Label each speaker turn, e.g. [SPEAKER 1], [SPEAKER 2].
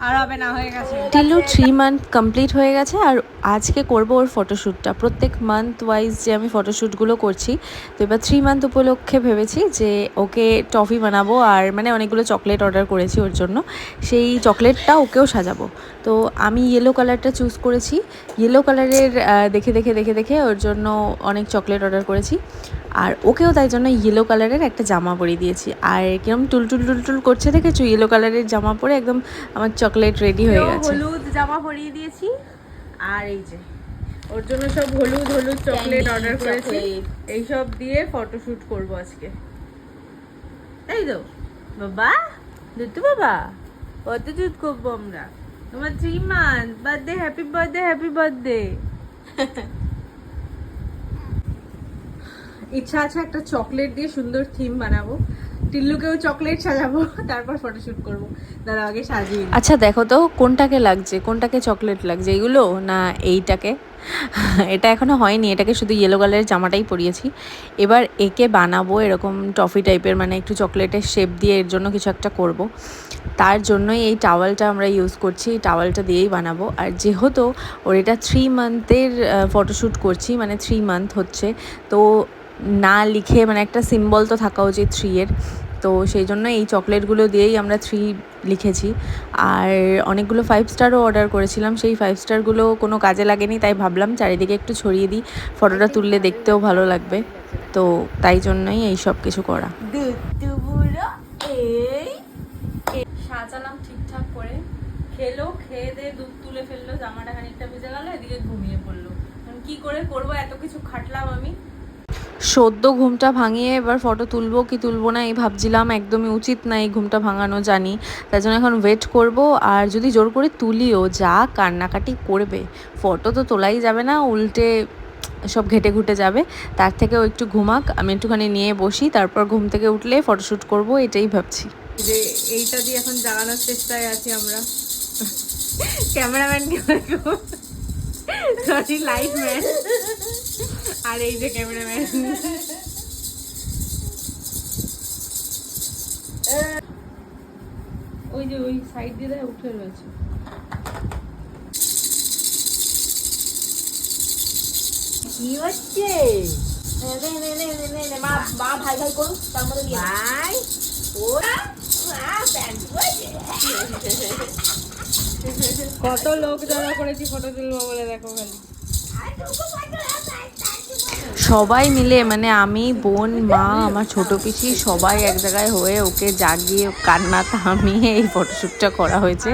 [SPEAKER 1] আর হবে না, হয়ে গেছে।
[SPEAKER 2] টিল্লুর 3 মান্থ কমপ্লিট হয়ে গেছে আর আজকে করব ওর ফটোশ্যুটটা। প্রত্যেক মান্থ ওয়াইজ যে আমি ফটোশ্যুটগুলো করছি, তো এবার 3 মান্থ উপলক্ষে ভেবেছি যে ওকে টফি বানাবো আর মানে অনেকগুলো চকলেট অর্ডার করেছি ওর জন্য, সেই চকলেটটা ওকেও সাজাবো। তো আমি ইয়েলো কালারটা চুজ করেছি। ইয়েলো কালারের দেখে দেখে দেখে দেখে ওর জন্য অনেক চকলেট অর্ডার করেছি আর ওকেও তাই জন্য ইয়েলো কালারের একটা জামা পরিয়ে দিয়েছি। আর কিরম টুলটুল টুলটুল করছে দেখেছো, ইয়েলো কালারের জামা পরে একদম আমার চকলেট রেডি হয়ে গেছে।
[SPEAKER 1] হলুদ জামা পরিয়ে দিয়েছি আর এই যে ওর জন্য সব হলুদ হলুদ চকলেট অর্ডার করেছি। এইসব দিয়ে ফটোশুট করবো আজকে। তাই তো বাবা, দুটু বাবা, ফটোশুট করবো আমরা। তোমার 3 month birthday, happy birthday, happy birthday. ইচ্ছা আছে একটা চকলেট দিয়ে সুন্দর থিম বানাবো, টিল্লুকেও চকলেট সাজাবো, তারপর ফটোশুট করবো। দাঁড়া আগে সাজিয়ে।
[SPEAKER 2] আচ্ছা দেখো তো কোনটাকে লাগছে, কোনটাকে চকলেট লাগছে, এইগুলো না এইটাকে? এটা এখনো হয়নি, এটাকে শুধু ইয়েলো কালারের জামাটাই পরিয়েছি। এবার একে বানাবো এরকম টফি টাইপের, মানে একটু চকলেটের শেপ দিয়ে এর জন্য কিছু একটা করব। তার জন্যই এই টাওয়ালটা আমরা ইউজ করছি, এই টাওয়ালটা দিয়েই বানাবো। আর যেহেতু ওর এটা 3 মান্থের ফটোশ্যুট করছি, মানে 3 মান্থ হচ্ছে, তো না লিখে মানে একটা সিম্বল তো থাকা উচিত 3 এর, তো সেই জন্য এই চকলেটগুলো দিয়েই আমরা 3 লিখেছি। আর অনেকগুলো 5 স্টারও অর্ডার করেছিলাম, সেই 5 স্টারগুলো কোনো কাজে লাগেনি, তাই ভাবলাম চারিদিকে একটু ছড়িয়ে দিই, ফটোটা তুললে দেখতেও ভালো লাগবে, তো তাই জন্যই এই সব কিছু করা। সাজালাম ঠিকঠাক করে, খেলো, খেয়ে দিয়ে দুধ তুলে ফেললো, জামাটা খানিকটা ভিজে গেল, এদিকে ঘুমিয়ে পড়লো। কি করে করবো, এত কিছু খাটলাম আমি। সদ্য ঘুমটা ভাঙিয়ে এবার ফটো তুলবো কি তুলবো না এই ভাবছিলাম, একদমই উচিত না এই ঘুমটা ভাঙানো জানি, তাই জন্য এখন ওয়েট করব। আর যদি জোর করে তুলিও, যা কান্নাকাটি করবে, ফটো তো তোলাই যাবে না, উল্টে সব ঘেটে ঘুটে যাবে। তার থেকেও একটু ঘুমাক, আমি একটুখানি নিয়ে বসি, তারপর ঘুম থেকে উঠলে ফটোশ্যুট করব, এটাই ভাবছি।
[SPEAKER 1] যে এইটা দিয়ে এখন জাগানোর চেষ্টায় আছি আমরা। Cameraman sorry, light man. আর এই যে ক্যামেরাম্যান, ওই যে ওই সাইড দিয়ে উঠে রয়েছে। কি হচ্ছে? মা ভাই ভাই করুক, তার মধ্যে ভাই কত লোক জড়ো করেছি ফটো তুলবো বলে, দেখো খালি
[SPEAKER 2] সবাই মিলে, মানে আমি, বোন, মা, আমার ছোট পিসি, সবাই এক জায়গায় হয়ে ওকে জাগিয়ে কান্না থামিয়ে এই ফটোশ্যুটটা করা হয়েছে।